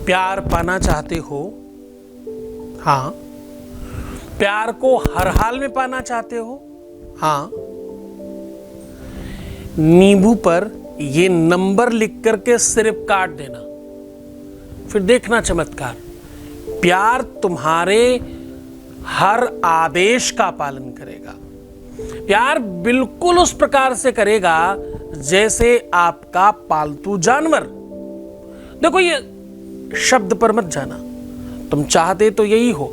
प्यार पाना चाहते हो? हाँ। प्यार को हर हाल में पाना चाहते हो? हाँ। नींबू पर ये नंबर लिख करके सिर्फ काट देना, फिर देखना चमत्कार। प्यार तुम्हारे हर आदेश का पालन करेगा। प्यार बिल्कुल उस प्रकार से करेगा जैसे आपका पालतू जानवर। देखो, ये शब्द पर मत जाना, तुम चाहते तो यही हो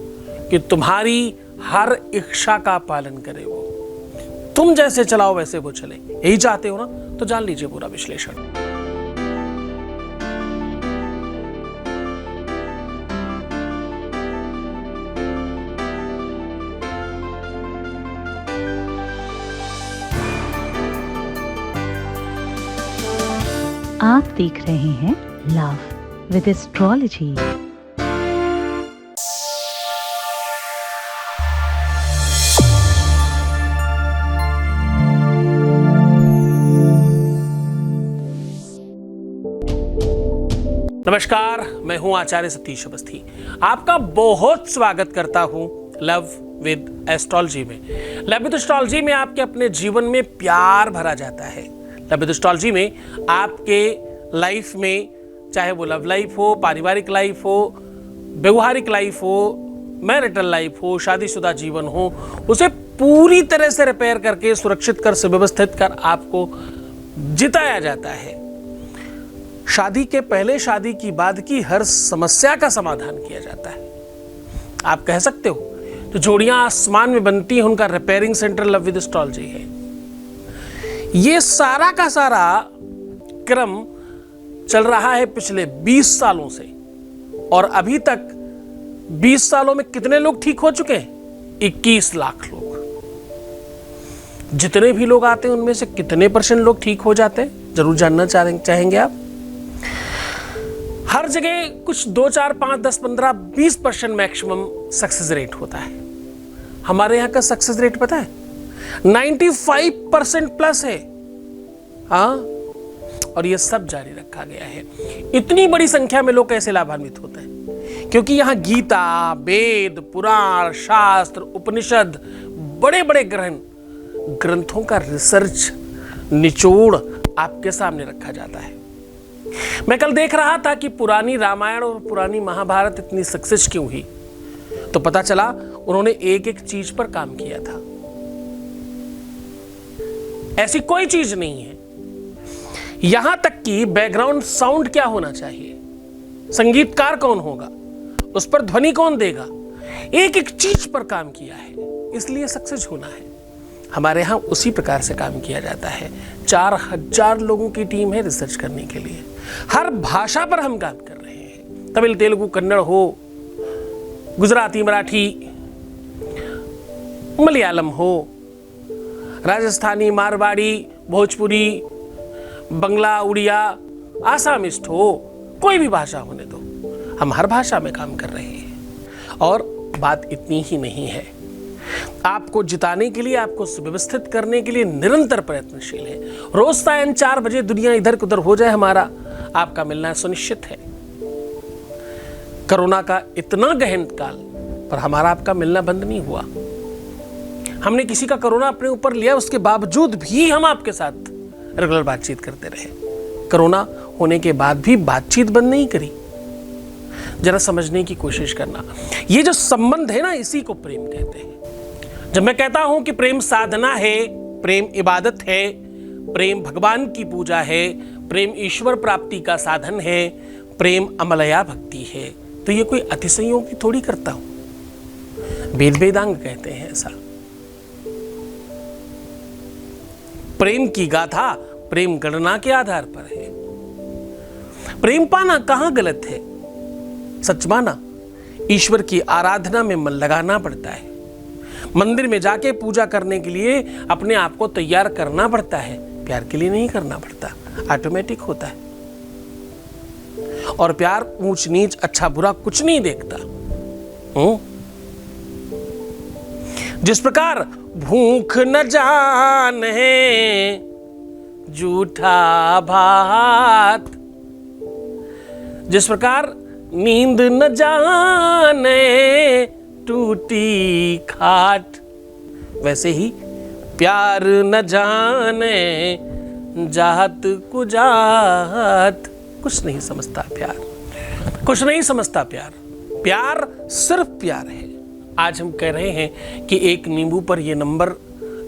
कि तुम्हारी हर इच्छा का पालन करे वो, तुम जैसे चलाओ वैसे वो चले, यही चाहते हो ना? तो जान लीजिए पूरा विश्लेषण। आप देख रहे हैं लव विद एस्ट्रोलॉजी। नमस्कार, मैं हूं आचार्य सतीश अवस्थी। आपका बहुत स्वागत करता हूं लव विद एस्ट्रोलॉजी में। लव विद एस्ट्रोलॉजी में आपके अपने जीवन में प्यार भरा जाता है। लव विद एस्ट्रोलॉजी में आपके लाइफ में, चाहे वो लव लाइफ हो, पारिवारिक लाइफ हो, व्यवहारिक लाइफ हो, मैरिटल लाइफ हो, शादीशुदा जीवन हो, उसे पूरी तरह से रिपेयर करके, सुरक्षित कर, सुव्यवस्थित कर आपको जिताया जाता है। शादी के पहले, शादी की बाद की हर समस्या का समाधान किया जाता है। आप कह सकते हो तो जोड़ियां आसमान में बनती हैं, उनका repairing centre love with astrology है। ये सारा का सारा क्रम चल रहा है पिछले 20 सालों से, और अभी तक 20 सालों में कितने लोग ठीक हो चुके हैं? 21 लाख लोग। जितने भी लोग आते हैं उनमें से कितने % लोग ठीक हो जाते हैं, जरूर जानना चाहेंगे आप। हर जगह कुछ 2, 4, 5, 10, 15, 20% मैक्सिमम सक्सेस रेट होता है। हमारे यहां का सक्सेस रेट पता है 95% प्लस है। हाँ, और ये सब जारी रखा गया है। इतनी बड़ी संख्या में लोग कैसे लाभान्वित होते हैं? क्योंकि यहां गीता, वेद, पुराण, शास्त्र, उपनिषद, बड़े बड़े ग्रंथों का रिसर्च निचोड़ आपके सामने रखा जाता है। मैं कल देख रहा था कि पुरानी रामायण और पुरानी महाभारत इतनी सक्सेस क्यों हुई, तो पता चला उन्होंने एक एक चीज पर काम किया था। ऐसी कोई चीज नहीं है। यहां तक कि बैकग्राउंड साउंड क्या होना चाहिए, संगीतकार कौन होगा, उस पर ध्वनि कौन देगा, एक एक चीज पर काम किया है। इसलिए सक्सेस होना है। हमारे यहां उसी प्रकार से काम किया जाता है। 4000 लोगों की टीम है रिसर्च करने के लिए। हर भाषा पर हम काम कर रहे हैं। तमिल, तेलुगु, कन्नड़ हो, गुजराती, मराठी, मलयालम हो, राजस्थानी, मारवाड़ी, भोजपुरी, बंगला, उड़िया, आसामिस्ट हो, कोई भी भाषा होने दो, हम हर भाषा में काम कर रहे हैं। और बात इतनी ही नहीं है, आपको जिताने के लिए, आपको सुव्यवस्थित करने के लिए निरंतर प्रयत्नशील है। रोज सायं 4 बजे दुनिया इधर उधर हो जाए, हमारा आपका मिलना सुनिश्चित है। कोरोना का इतना गहन काल पर हमारा आपका मिलना बंद नहीं हुआ। हमने किसी का कोरोना अपने ऊपर लिया, उसके बावजूद भी हम आपके साथ रेगुलर बातचीत करते रहे। कोरोना होने के बाद भी बातचीत बंद नहीं करी। जरा समझने की कोशिश करना, ये जो संबंध है ना, इसी को प्रेम कहते हैं। जब मैं कहता हूं कि प्रेम साधना है, प्रेम इबादत है, प्रेम भगवान की पूजा है, प्रेम ईश्वर प्राप्ति का साधन है, प्रेम अमलया भक्ति है, तो ये कोई अतिशयोक्ति थोड़ी करता हूं। वेद वेदांग कहते हैं ऐसा। प्रेम की गाथा प्रेम गणना के आधार पर है। प्रेम पाना कहां गलत है? सच माना, ईश्वर की आराधना में मन लगाना पड़ता है। मंदिर में जाके पूजा करने के लिए अपने आप को तैयार करना पड़ता है, प्यार के लिए नहीं करना पड़ता, ऑटोमेटिक होता है। और प्यार ऊंच नीच, अच्छा बुरा कुछ नहीं देखता। जिस प्रकार भूख न जाने झूठा भात, जिस प्रकार नींद न जाने टूटी खाट, वैसे ही प्यार न जाने जात कुजात। कुछ नहीं समझता प्यार, कुछ नहीं समझता प्यार। प्यार सिर्फ प्यार है। आज हम कह रहे हैं कि एक नींबू पर ये नंबर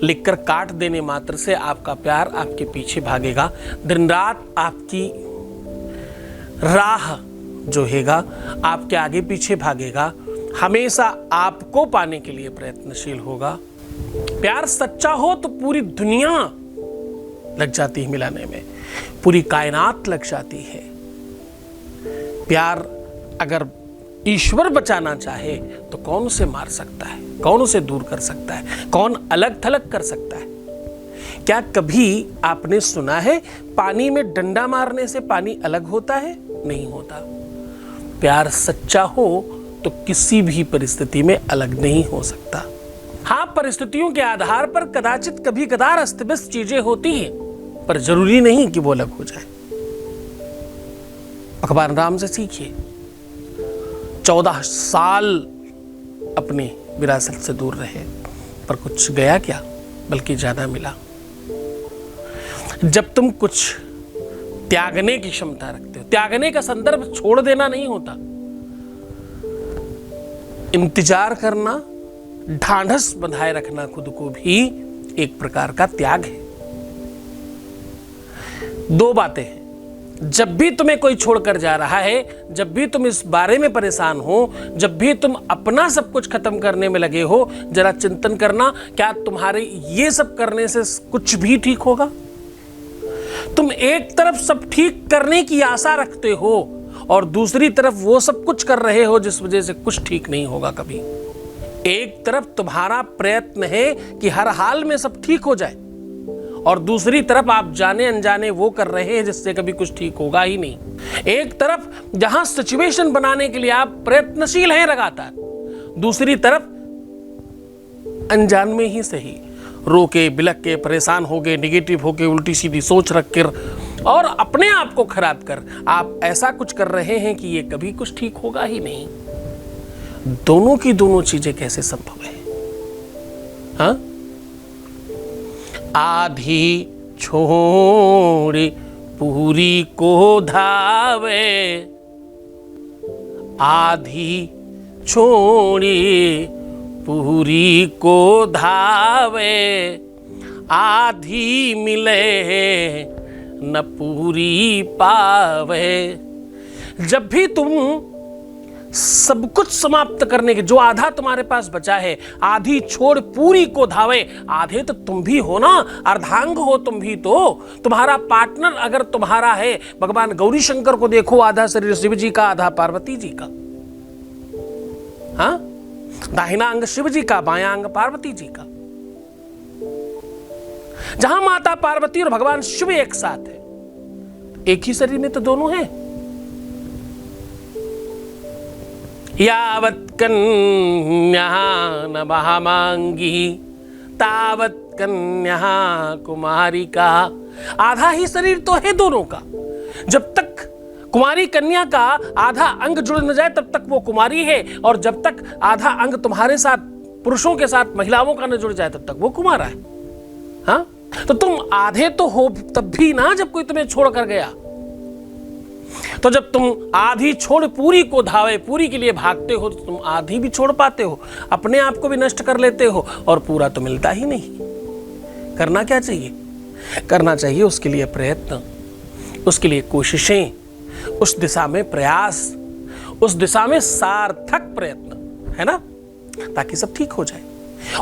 लिखकर काट देने मात्र से आपका प्यार आपके पीछे भागेगा, दिन रात आपकी राह जो हैगा आपके आगे पीछे भागेगा, हमेशा आपको पाने के लिए प्रयत्नशील होगा। प्यार सच्चा हो तो पूरी दुनिया लग जाती है मिलाने में, पूरी कायनात लग जाती है। प्यार अगर ईश्वर बचाना चाहे तो कौन उसे मार सकता है, कौन उसे दूर कर सकता है, कौन अलग थलग कर सकता है? क्या कभी आपने सुना है पानी में डंडा मारने से पानी अलग होता है? नहीं होता। प्यार सच्चा हो तो किसी भी परिस्थिति में अलग नहीं हो सकता। हाँ, परिस्थितियों के आधार पर कदाचित कभी कदार अस्त व्यस्त चीजें होती हैं, पर जरूरी नहीं कि वो अलग हो जाए। भगवान राम से सीखिए, 14 साल अपनी विरासत से दूर रहे, पर कुछ गया क्या, बल्कि ज्यादा मिला। जब तुम कुछ त्यागने की क्षमता रखते हो, त्यागने का संदर्भ छोड़ देना नहीं होता, इंतजार करना, ढांढस बंधाए रखना खुद को भी एक प्रकार का त्याग है। दो बातें हैं, जब भी तुम्हें कोई छोड़कर जा रहा है, जब भी तुम इस बारे में परेशान हो, जब भी तुम अपना सब कुछ खत्म करने में लगे हो, जरा चिंतन करना, क्या तुम्हारे ये सब करने से कुछ भी ठीक होगा? तुम एक तरफ सब ठीक करने की आशा रखते हो और दूसरी तरफ वो सब कुछ कर रहे हो जिस वजह से कुछ ठीक नहीं होगा कभी। एक तरफ तुम्हारा प्रयत्न है कि हर हाल में सब ठीक हो जाए और दूसरी तरफ आप जाने अनजाने वो कर रहे हैं जिससे कभी कुछ ठीक होगा ही नहीं। एक तरफ जहां सिचुएशन बनाने के लिए आप प्रयत्नशील हैं लगातार, दूसरी तरफ अनजान में ही सही रोके बिलक के परेशान हो गए, निगेटिव हो गए, उल्टी सीधी सोच रख कर और अपने आप को खराब कर आप ऐसा कुछ कर रहे हैं कि ये कभी कुछ ठीक होगा ही नहीं। दोनों की दोनों चीजें कैसे संभव है? हाँ, आधी छोड़ी पूरी को धावे, आधी छोड़ी पूरी को धावे, आधी मिले न पूरी पावे। जब भी तुम सब कुछ समाप्त करने के, जो आधा तुम्हारे पास बचा है, आधी छोड़ पूरी को धावे। आधे तो तुम भी हो ना, अर्धांग हो तुम भी तो। तुम्हारा पार्टनर अगर तुम्हारा है, भगवान गौरी शंकर को देखो, आधा शरीर शिव जी का, आधा पार्वती जी का। हाँ, दाहिना अंग शिव जी का, बायां अंग पार्वती जी का। जहां माता पार्वती और भगवान शिव एक साथ है, एक ही शरीर में तो दोनों हैं। यावत् कन्या न महामांगी तावत् कन्या कुमारिका। आधा ही शरीर तो है दोनों का। जब तक कुमारी कन्या का आधा अंग जुड़ न जाए तब तक वो कुमारी है, और जब तक आधा अंग तुम्हारे साथ, पुरुषों के साथ महिलाओं का न जुड़ जाए तब तक वो कुमारा है। हाँ, तो तुम आधे तो हो तब भी ना जब कोई तुम्हें छोड़ कर गया। तो जब तुम आधी छोड़ पूरी को धावे, पूरी के लिए भागते हो, तो तुम आधी भी छोड़ पाते हो, अपने आप को भी नष्ट कर लेते हो और पूरा तो मिलता ही नहीं। करना क्या चाहिए? करना चाहिए उसके लिए प्रयत्न, उसके लिए कोशिशें, उस दिशा में प्रयास, उस दिशा में सार्थक प्रयत्न, है ना, ताकि सब ठीक हो जाए।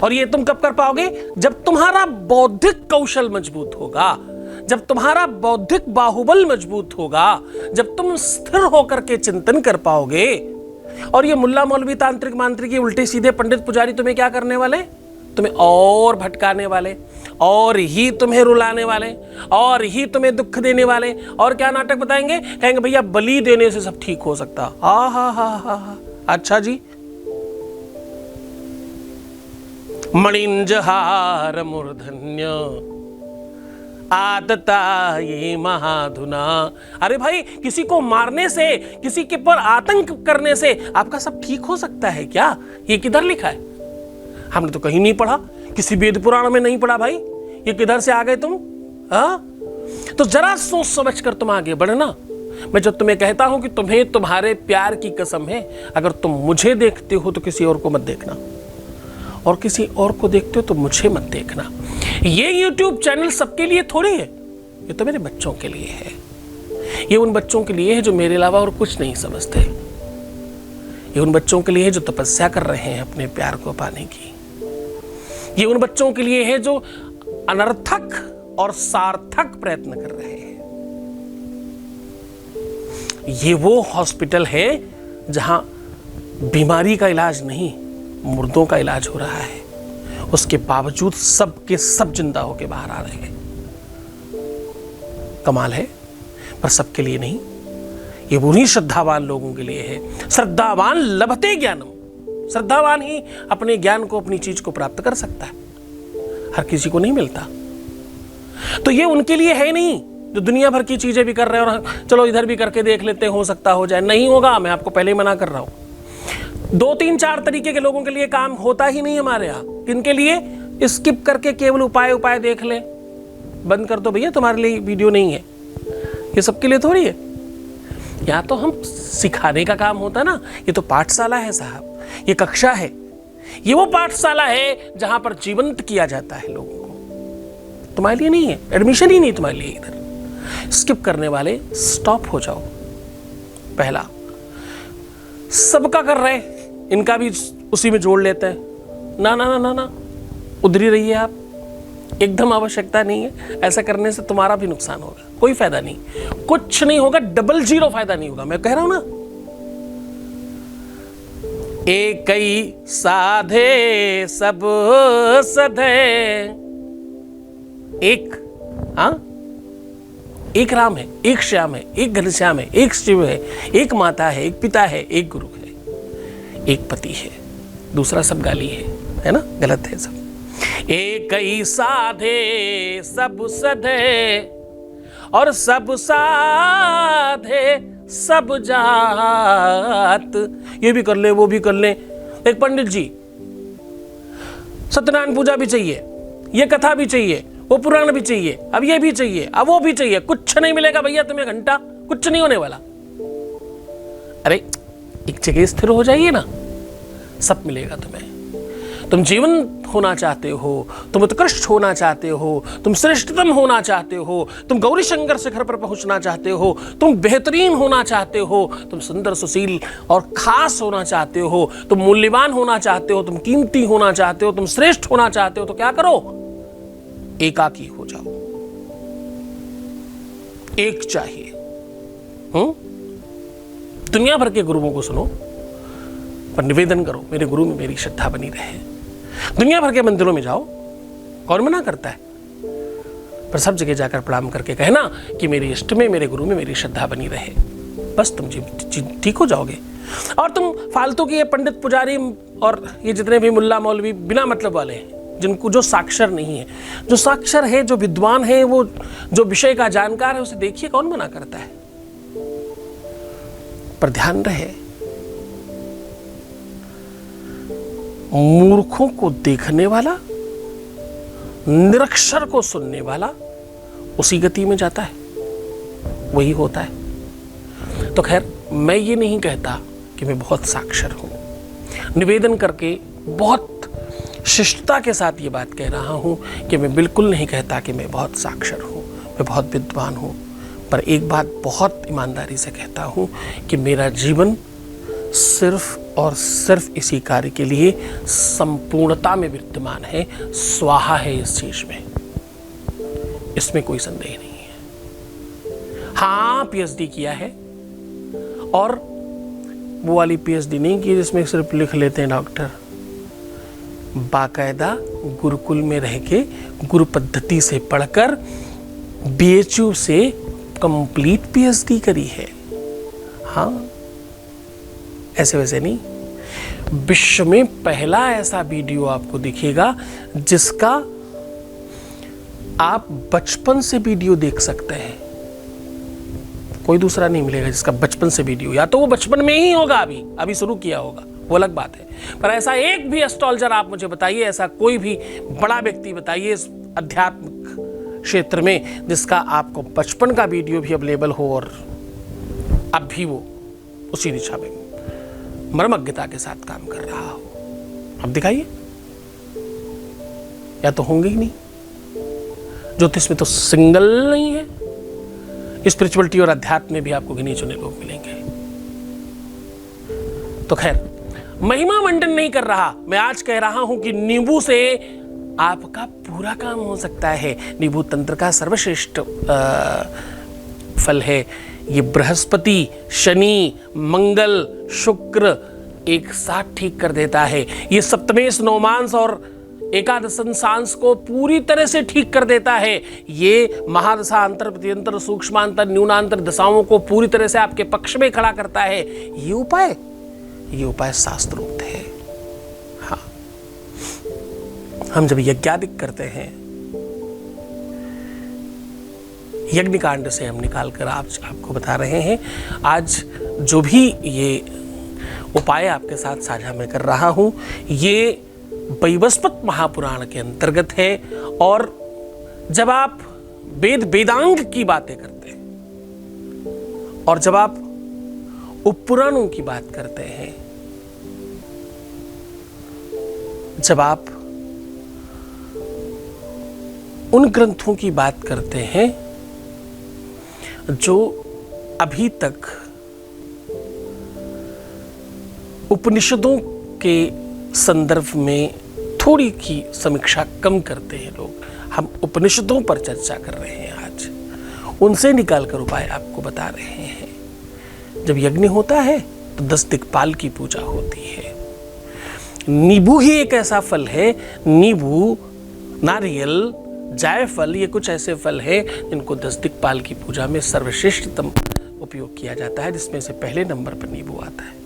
और ये तुम कब कर पाओगे? जब तुम्हारा बौद्धिक कौशल मजबूत होगा, जब तुम्हारा बौद्धिक बाहुबल मजबूत होगा, जब तुम स्थिर होकर के चिंतन कर पाओगे। और ये मुल्ला मौलवी तांत्रिक मांत्रिक उल्टे सीधे पंडित पुजारी तुम्हें क्या करने वाले? तुम्हें और भटकाने वाले, और ही तुम्हें रुलाने वाले, और ही तुम्हें दुख देने वाले। और क्या नाटक बताएंगे? कहेंगे भैया बलि देने से सब ठीक हो सकता। हा। अच्छा जी, मणिंजहार मूर्धन्य आदता ये महाधुना। अरे भाई, किसी को मारने से, किसी के पर आतंक करने से आपका सब ठीक हो सकता है क्या? ये किधर लिखा है? हमने तो कहीं नहीं पढ़ा, किसी वेद पुराण में नहीं पढ़ा भाई। ये किधर से आ गए तुम? तो जरा सोच समझ कर तुम आगे बढ़ना। मैं जब तुम्हें कहता हूं कि तुम्हें तुम्हारे प्यार की कसम है, अगर तुम मुझे देखते हो तो किसी और को मत देखना, और किसी और को देखते हो तो मुझे मत देखना। ये YouTube चैनल सबके लिए थोड़ी है, ये तो मेरे बच्चों के लिए है। ये उन बच्चों के लिए है जो मेरे अलावा और कुछ नहीं समझते। ये उन बच्चों के लिए है जो तपस्या कर रहे हैं अपने प्यार को पाने की। ये उन बच्चों के लिए है जो अनर्थक और सार्थक प्रयत्न कर रहे हैं। ये वो हॉस्पिटल है जहां बीमारी का इलाज नहीं, मुर्दों का इलाज हो रहा है। उसके बावजूद सब के सब जिंदा होके बाहर आ रहे हैं। कमाल है। पर सबके लिए नहीं, ये उन्हीं श्रद्धावान लोगों के लिए है। श्रद्धावान लभते ज्ञानम। श्रद्धावान ही अपने ज्ञान को, अपनी चीज को प्राप्त कर सकता है। हर किसी को नहीं मिलता। तो ये उनके लिए है नहीं जो दुनिया भर की चीजें भी कर रहे हैं और चलो इधर भी करके देख लेते हैं, हो सकता हो जाए। नहीं होगा, मैं आपको पहले ही मना कर रहा हूं। 2 3 4 तरीके के लोगों के लिए काम होता ही नहीं हमारे यहाँ। किनके लिए? स्किप करके केवल उपाय देख ले, बंद कर दो भैया, तुम्हारे लिए वीडियो नहीं है। ये सबके लिए थोड़ी है। यहाँ तो हम सिखाने का काम होता ना। ये तो पाठशाला है साहब, ये कक्षा है। ये वो पाठशाला है जहां पर जीवंत किया जाता है लोगों को। तुम्हारे लिए नहीं है, एडमिशन ही नहीं तुम्हारे लिए इधर। स्किप करने वाले स्टॉप हो जाओ। पहला, सबका कर रहे, इनका भी उसी में जोड़ लेते हैं। ना ना ना ना ना, उधर ही रहिए आप। एकदम आवश्यकता नहीं है। ऐसा करने से तुम्हारा भी नुकसान होगा, कोई फायदा नहीं, कुछ नहीं होगा, 00 फायदा नहीं होगा। मैं कह रहा हूं ना, एक कई साधे सब सधे। एक, हाँ, एक राम है, एक श्याम है, एक घनश्याम है, एक शिव है, एक माता है, एक पिता है, एक गुरु है, एक पति है, दूसरा सब गाली है ना? गलत है सब। एक ही साधे सब सधे, और सब साधे सब जात। ये भी कर ले, वो भी कर ले। एक पंडित जी, सत्यनारायण पूजा भी चाहिए, ये कथा भी चाहिए, वो पुराण भी चाहिए, अब ये भी चाहिए, अब वो भी चाहिए। कुछ नहीं मिलेगा भैया तुम्हें घंटा, कुछ नहीं होने वाला। अरे एक जगह स्थिर हो जाइए ना, सब मिलेगा तुम्हें। तुम जीवन होना चाहते हो, तुम उत्कृष्ट होना चाहते हो, तुम श्रेष्ठतम होना चाहते हो, तुम गौरी शंकर शिखर पर पहुंचना चाहते हो, तुम बेहतरीन होना चाहते हो, तुम सुंदर, सुशील और खास होना चाहते हो, तुम मूल्यवान होना चाहते हो, तुम कीमती होना चाहते हो, तुम श्रेष्ठ होना चाहते हो, तो क्या करो? एकाकी हो जाओ। एक चाहिए। दुनिया भर के गुरुओं को सुनो, पर निवेदन करो मेरे गुरु में मेरी श्रद्धा बनी रहे। दुनिया भर के मंदिरों में जाओ, कौन मना करता है? पर सब जगह जाकर प्रणाम करके कहना कि मेरे इष्ट में, मेरे गुरु में मेरी श्रद्धा बनी रहे। बस तुम ठीक हो जाओगे। और तुम फालतू के ये पंडित पुजारी और ये जितने भी मुल्ला मौलवी बिना मतलब वाले हैं, जिनको जो साक्षर नहीं है, जो साक्षर है, जो विद्वान है, वो जो विषय का जानकार है, उसे देखिए, कौन मना करता है? पर ध्यान रहे, मूर्खों को देखने वाला, निरक्षर को सुनने वाला उसी गति में जाता है, वही होता है। तो खैर, मैं ये नहीं कहता कि मैं बहुत साक्षर हूं। निवेदन करके बहुत शिष्टता के साथ ये बात कह रहा हूं कि मैं बिल्कुल नहीं कहता कि मैं बहुत साक्षर हूं, मैं बहुत विद्वान हूं। पर एक बात बहुत ईमानदारी से कहता हूं कि मेरा जीवन सिर्फ और सिर्फ इसी कार्य के लिए संपूर्णता में विद्यमान है। स्वाहा है इस चीज में, इसमें कोई संदेह नहीं है। हाँ, PhD किया है, और वो वाली PhD नहीं की जिसमें सिर्फ लिख लेते हैं डॉक्टर। बाकायदा गुरुकुल में रह के गुरु पद्धति से पढ़कर BHU से कंप्लीट PhD करी है। हाँ, ऐसे वैसे नहीं। विश्व में पहला ऐसा वीडियो आपको दिखेगा जिसका आप बचपन से वीडियो देख सकते हैं, कोई दूसरा नहीं मिलेगा जिसका बचपन से वीडियो, या तो वो बचपन में ही होगा, अभी शुरू किया होगा, वो अलग बात है। पर ऐसा एक भी एस्ट्रोलॉजर आप मुझे बताइए, ऐसा कोई भी बड़ा व्यक्ति बताइए इस आध्यात्मिक क्षेत्र में जिसका आपको बचपन का वीडियो भी अवेलेबल हो और अब भी वो उसी दिशा में मर्मज्ञता के साथ काम कर रहा हो। अब दिखाइए, या तो होंगे ही नहीं। ज्योतिष में तो सिंगल नहीं है, स्पिरिचुअलिटी और अध्यात्म में भी आपको गिने चुने लोग मिलेंगे। तो खैर, महिमा मंडन नहीं कर रहा, मैं आज कह रहा हूं कि नींबू से आपका पूरा काम हो सकता है। नींबू तंत्र का सर्वश्रेष्ठ फल है। ये बृहस्पति, शनि, मंगल, शुक्र एक साथ ठीक कर देता है। ये सप्तमेश, नवमांश और एकादशांश को पूरी तरह से ठीक कर देता है। ये महादशा, अंतर, प्रत्यंतर, सूक्ष्मांतर, न्यूनांतर दशाओं को पूरी तरह से आपके पक्ष में खड़ा करता है। ये उपाय शास्त्रोक्त है। हाँ, हम जब यज्ञादिक करते हैं, यज्ञ कांड से हम निकाल कर आपको बता रहे हैं। आज जो भी ये उपाय आपके साथ साझा मैं कर रहा हूं, ये वैवस्वत महापुराण के अंतर्गत है। और जब आप वेदांग की बातें करते हैं और जब आप उपपुराणों की बात करते हैं, जब आप उन ग्रंथों की बात करते हैं जो अभी तक उपनिषदों के संदर्भ में थोड़ी की समीक्षा कम करते हैं लोग, हम उपनिषदों पर चर्चा कर रहे हैं आज, उनसे निकालकर उपाय आपको बता रहे हैं। जब यज्ञ होता है तो 10 दिक्पाल की पूजा होती है। नींबू ही एक ऐसा फल है, नींबू, नारियल, जायफल, ये कुछ ऐसे फल हैं जिनको 10 दिक्पाल की पूजा में सर्वश्रेष्ठतम उपयोग किया जाता है, जिसमें से पहले नंबर पर नींबू आता है।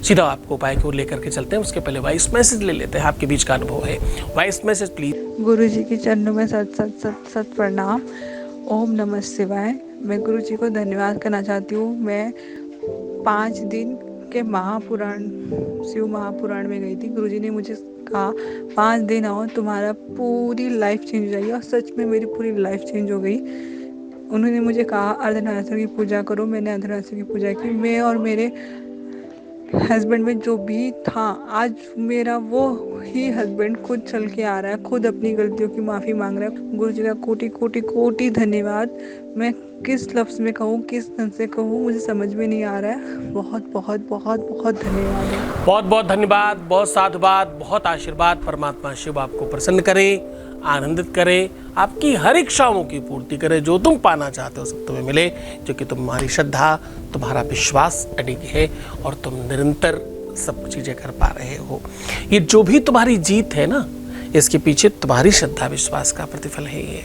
सीधा आपको उपाय की ओर लेकर के चलते हैं, उसके पहले वॉइस मैसेज ले लेते हैं। आपके बीच का अनुभव है, वॉइस मैसेज प्लीज। गुरु जी के चरणों में सत सत सत सत प्रणाम। ओम नमः शिवाय। मैं गुरु जी को धन्यवाद करना चाहती हूँ। मैं 5 दिन के महापुराण, शिव महापुराण में गई थी। गुरु जी ने मुझे कहा 5 दिन आओ, तुम्हारा पूरी लाइफ चेंज हो जाएगी। और सच में मेरी पूरी लाइफ चेंज हो गई। उन्होंने मुझे कहा अर्धनारीश्वर की पूजा करो। मैंने अर्धनारीश्वर की पूजा की। मैं और मेरे हस्बैंड में जो भी था, आज मेरा वो ही हस्बैंड खुद चल के आ रहा है, खुद अपनी गलतियों की माफ़ी मांग रहा है। गुरु जी का कोटि कोटि कोटि धन्यवाद। मैं किस लफ्ज़ में कहूँ, किस ढंग से कहूँ, मुझे समझ में नहीं आ रहा है। बहुत बहुत बहुत बहुत धन्यवाद है। बहुत बहुत धन्यवाद, बहुत साधुवाद, बहुत आशीर्वाद। परमात्मा शिव आपको प्रसन्न करे, आनंदित करे, आपकी हर इच्छाओं की पूर्ति करे। जो तुम पाना चाहते हो सब तुम्हें मिले, क्योंकि तुम्हारी श्रद्धा, तुम्हारा विश्वास अडिग है और तुम निरंतर सब चीज़ें कर पा रहे हो। ये जो भी तुम्हारी जीत है ना, इसके पीछे तुम्हारी श्रद्धा विश्वास का प्रतिफल है। ये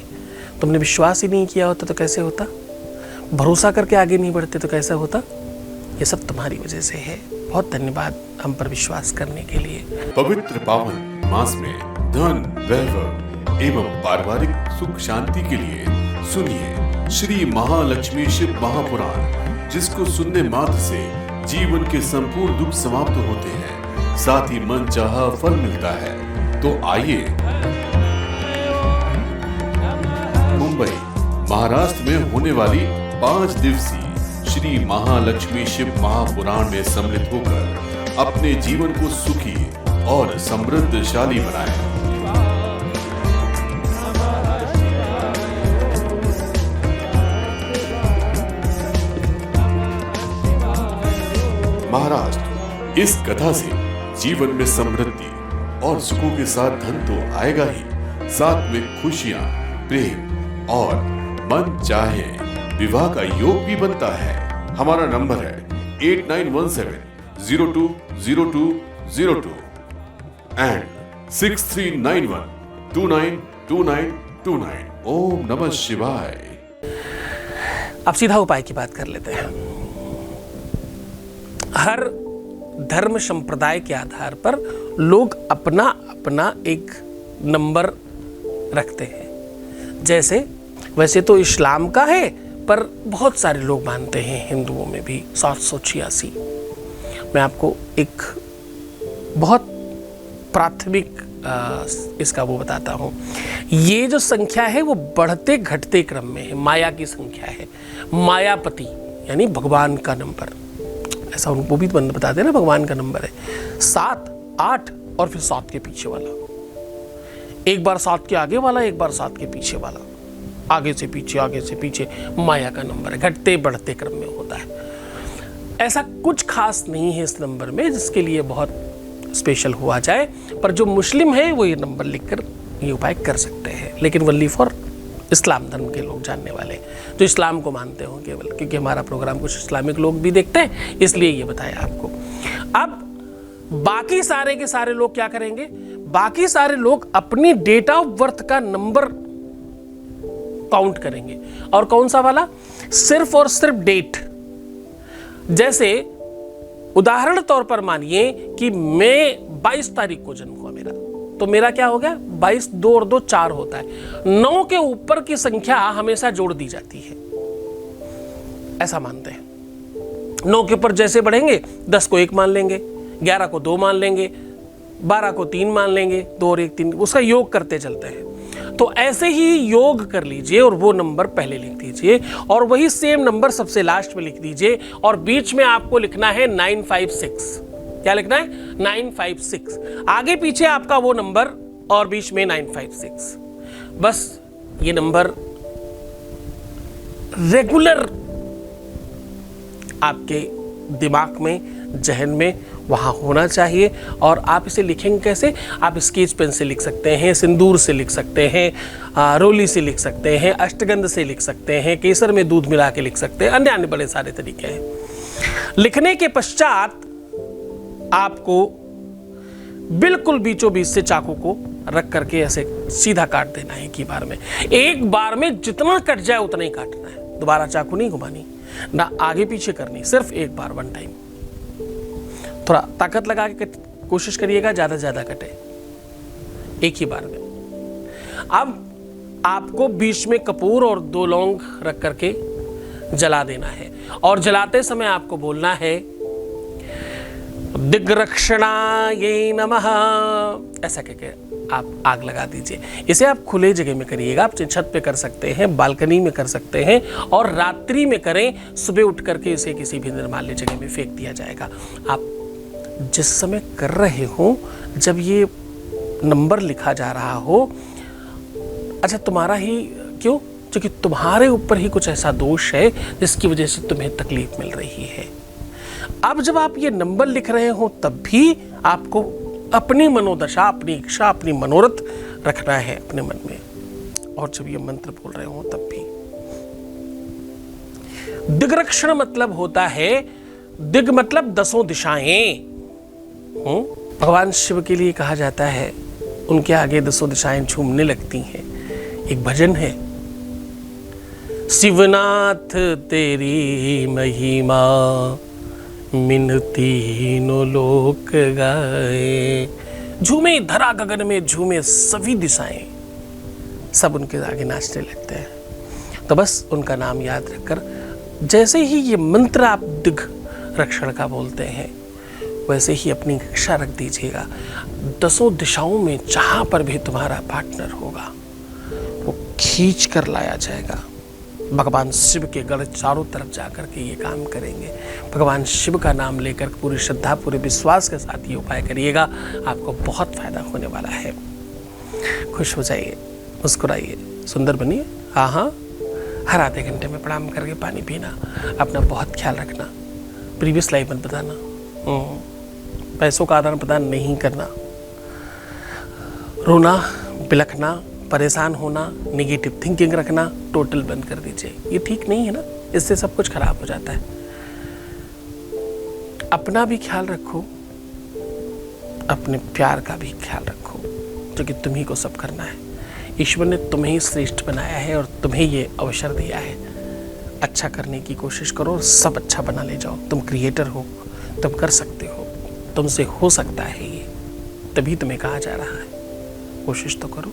तुमने विश्वास ही नहीं किया होता तो कैसे होता, भरोसा करके आगे नहीं बढ़ते तो कैसा होता। ये सब तुम्हारी वजह से है। बहुत धन्यवाद हम पर विश्वास करने के लिए। पवित्र पावन मास में धन, वैभव एवं पारिवारिक सुख शांति के लिए सुनिए श्री महालक्ष्मी शिव महापुराण, जिसको सुनने मात्र से जीवन के संपूर्ण दुख समाप्त होते हैं, साथ ही मन चाहा फल मिलता है। तो आइए मुंबई, महाराष्ट्र में होने वाली 5 दिवसीय श्री महालक्ष्मी शिव महापुराण में सम्मिलित होकर अपने जीवन को सुखी और समृद्धशाली बनाएं। महाराष्ट्र, इस कथा से जीवन में समृद्धि और सुखों के साथ धन तो आएगा ही, साथ में खुशियां, प्रेम और मन चाहे विवाह का योग भी बनता है। हमारा नंबर है 8917020202 एंड 6391292929। ओम नमः शिवाय। अब सीधा उपाय की बात कर लेते हैं। हर धर्म संप्रदाय के आधार पर लोग अपना अपना एक नंबर रखते हैं। जैसे वैसे तो इस्लाम का है, पर बहुत सारे लोग मानते हैं हिंदुओं में भी 786। मैं आपको एक बहुत प्राथमिक इसका वो बताता हूँ। ये जो संख्या है वो बढ़ते घटते क्रम में है, माया की संख्या है, मायापति यानी भगवान का नंबर, ऐसा उनको भी बताते हैं ना, भगवान का नंबर है 7, 8 और फिर 7 के पीछे वाला, एक बार 7 के आगे वाला, एक बार 7 के पीछे वाला, आगे से पीछे माया का नंबर है, घटते बढ़ते क्रम में होता है। ऐसा कुछ खास नहीं है इस नंबर में जिसके लिए बहुत स्पेशल हुआ जाए, पर जो मुस्लिम है वो ये नंबर लिखकर ये उपाय कर सकते हैं, लेकिन वनली फॉर इस्लाम धर्म के लोग जानने वाले, जो इस्लाम को मानते हो केवल, क्योंकि हमारा प्रोग्राम कुछ इस्लामिक लोग भी देखते हैं, इसलिए ये बताया आपको। अब बाकी सारे के सारे लोग क्या करेंगे, बाकी सारे लोग अपनी डेट ऑफ बर्थ का नंबर काउंट करेंगे, और कौन सा वाला, सिर्फ और सिर्फ डेट। जैसे उदाहरण तौर पर मानिए कि मैं 22 तारीख को जन्म हुआ मेरा, तो मेरा क्या हो गया, 22, 2 और 2 4 होता है। 9 के ऊपर की संख्या हमेशा जोड़ दी जाती है, ऐसा मानते हैं। 9 के ऊपर जैसे बढ़ेंगे, 10 को 1 मान लेंगे, 11 को 2 मान लेंगे, 12 को 3 मान लेंगे, 2 और 1 3, उसका योग करते चलते हैं। तो ऐसे ही योग कर लीजिए और वो नंबर पहले लिख दीजिए, और वही सेम नंबर सबसे लास्ट में लिख दीजिए, और बीच में आपको लिखना है 956। क्या लिखना है, 956। आगे पीछे आपका वो नंबर और बीच में 956। बस ये नंबर रेगुलर आपके दिमाग में, जहन में वहाँ होना चाहिए। और आप इसे लिखेंगे कैसे, आप स्केच पेन से लिख सकते हैं, सिंदूर से लिख सकते हैं, रोली से लिख सकते हैं, अष्टगंध से लिख सकते हैं, केसर में दूध मिला के लिख सकते हैं, अन्य अन्य बड़े सारे तरीके हैं। लिखने के पश्चात आपको बिल्कुल बीचों बीच से चाकू को रख करके ऐसे सीधा काट देना है एक ही बार में। एक बार में जितना कट जाए उतना ही काटना है, दोबारा चाकू नहीं घुमानी, ना आगे पीछे करनी, सिर्फ एक बार, वन टाइम। थोड़ा ताकत लगा के कोशिश करिएगा, ज्यादा से ज्यादा कटे एक ही बार में। अब आपको बीच में कपूर और 2 लौंग रख करके जला देना है, और जलाते समय आपको बोलना है दिग्रक्षणायै नमः, ऐसा कहके आप आग लगा दीजिए। इसे आप खुले जगह में करिएगा, आप छत पे कर सकते हैं, बालकनी में कर सकते हैं, और रात्रि में करें, सुबह उठ करके इसे किसी भी निर्माल्य जगह में फेंक दिया जाएगा। आप जिस समय कर रहे हो, जब ये नंबर लिखा जा रहा हो, अच्छा तुम्हारा ही क्यों, क्योंकि तुम्हारे ऊपर ही कुछ ऐसा दोष है जिसकी वजह से तुम्हें तकलीफ मिल रही है। अब जब आप ये नंबर लिख रहे हो तब भी आपको अपनी मनोदशा, अपनी इच्छा, अपनी मनोरथ रखना है अपने मन में, और जब ये मंत्र बोल रहे हो तब भी। दिग्रक्षण मतलब होता है, दिग मतलब 10 दिशाएं। भगवान शिव के लिए कहा जाता है, उनके आगे 10 दिशाएं झूमने लगती हैं। एक भजन है, शिवनाथ तेरी महिमा मिन तीनों लोक गाए। झूमे धरा गगन में, झूमे सभी दिशाएं, सब उनके आगे नाचने लगते हैं। तो बस उनका नाम याद रखकर जैसे ही ये मंत्र आप दिग रक्षण का बोलते हैं, वैसे ही अपनी इच्छा रख दीजिएगा। 10 दिशाओं में जहां पर भी तुम्हारा पार्टनर होगा वो खींच कर लाया जाएगा। भगवान शिव के गढ़ चारों तरफ जाकर के ये काम करेंगे। भगवान शिव का नाम लेकर पूरी श्रद्धा, पूरे विश्वास के साथ ये उपाय करिएगा, आपको बहुत फायदा होने वाला है। खुश हो जाइए, मुस्कुराइए, सुंदर बनिए। हाँ, हर आधे घंटे में प्रणाम करके पानी पीना, अपना बहुत ख्याल रखना, प्रीवियस लाइफ मत बताना, पैसों का आदान प्रदान नहीं करना, रोना, बिलखना, परेशान होना, नेगेटिव थिंकिंग रखना टोटल बंद कर दीजिए। ये ठीक नहीं है ना, इससे सब कुछ खराब हो जाता है। अपना भी ख्याल रखो, अपने प्यार का भी ख्याल रखो, क्योंकि तुम्ही को सब करना है। ईश्वर ने तुम्हें ही श्रेष्ठ बनाया है और तुम्हें ये अवसर दिया है। अच्छा करने की कोशिश करो और सब अच्छा बना ले जाओ। तुम क्रिएटर हो, तुम कर सकते हो, तुमसे हो सकता है ये, तभी तुम्हें कहा जा रहा है। कोशिश तो करो।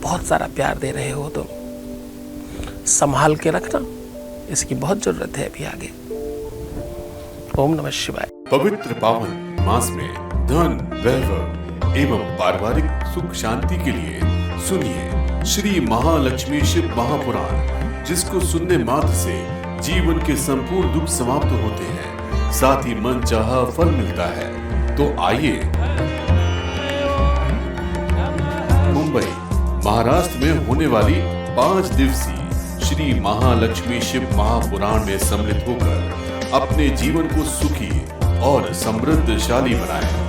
बहुत सारा प्यार दे रहे हो तुम, संभाल के रखना, इसकी बहुत जरूरत है अभी आगे। ओम नमः शिवाय। पवित्र पावन मास में धन वैभव एवं पारिवारिक सुख शांति के लिए सुनिए श्री महालक्ष्मी शिव महापुराण, जिसको सुनने मात्र से जीवन के संपूर्ण दुख समाप्त होते हैं, साथ ही मन चाहा फल मिलता है। तो आइए मुंबई महाराष्ट्र में होने वाली 5 दिवसीय श्री महालक्ष्मी शिव महापुराण में सम्मिलित होकर अपने जीवन को सुखी और समृद्धशाली बनाएं।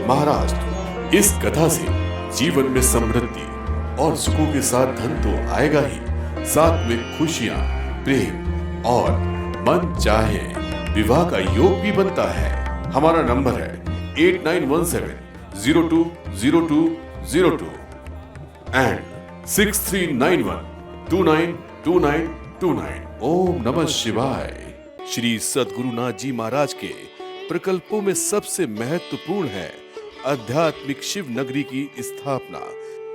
महाराष्ट्र, इस कथा से जीवन में समृद्धि और सुखों के साथ धन तो आएगा ही, साथ में खुशियां, प्रेम और मन चाहे विवाह का योग भी बनता है। हमारा नंबर है 8917020202 and 6391292929। ओम नमः शिवाय। श्री सद्गुरुनाथ जी महाराज के प्रकल्पों में सबसे महत्वपूर्ण है आध्यात्मिक शिव नगरी की स्थापना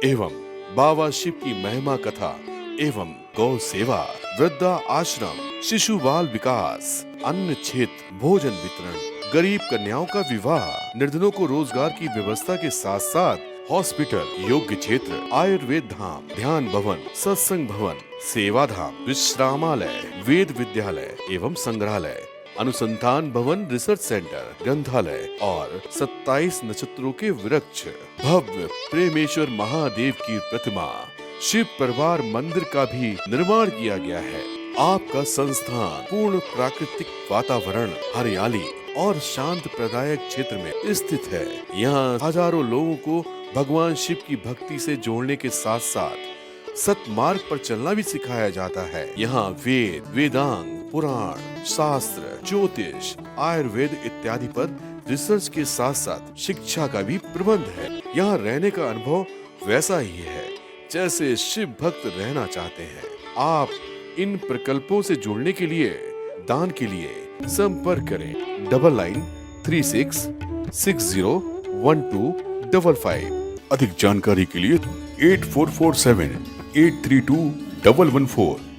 एवं बाबा शिव की महिमा कथा एवं गौ सेवा, वृद्धा आश्रम, शिशु बाल विकास, अन्न क्षेत्र, भोजन वितरण, गरीब कन्याओं का विवाह, निर्धनों को रोजगार की व्यवस्था के साथ साथ हॉस्पिटल, योग्य क्षेत्र, आयुर्वेद धाम, ध्यान भवन, सत्संग भवन, सेवा धाम, विश्रामालय, वेद विद्यालय एवं संग्रहालय, अनुसंधान भवन, रिसर्च सेंटर, ग्रंथालय और 27 नक्षत्रों के वृक्ष, भव्य प्रेमेश्वर महादेव की प्रतिमा, शिव परिवार मंदिर का भी निर्माण किया गया है। आपका संस्थान पूर्ण प्राकृतिक वातावरण, हरियाली और शांत प्रदायक क्षेत्र में स्थित है। यहाँ हजारों लोगों को भगवान शिव की भक्ति से जोड़ने के साथ साथ सतमार्ग पर चलना भी सिखाया जाता है। यहाँ वेद, वेदांग, पुराण, शास्त्र, ज्योतिष, आयुर्वेद इत्यादि पर रिसर्च के साथ साथ शिक्षा का भी प्रबंध है। यहाँ रहने का अनुभव वैसा ही है जैसे शिव भक्त रहना चाहते हैं। आप इन प्रकल्पों से जुड़ने के लिए, दान के लिए संपर्क करें 9936601255। अधिक जानकारी के लिए 8447832114।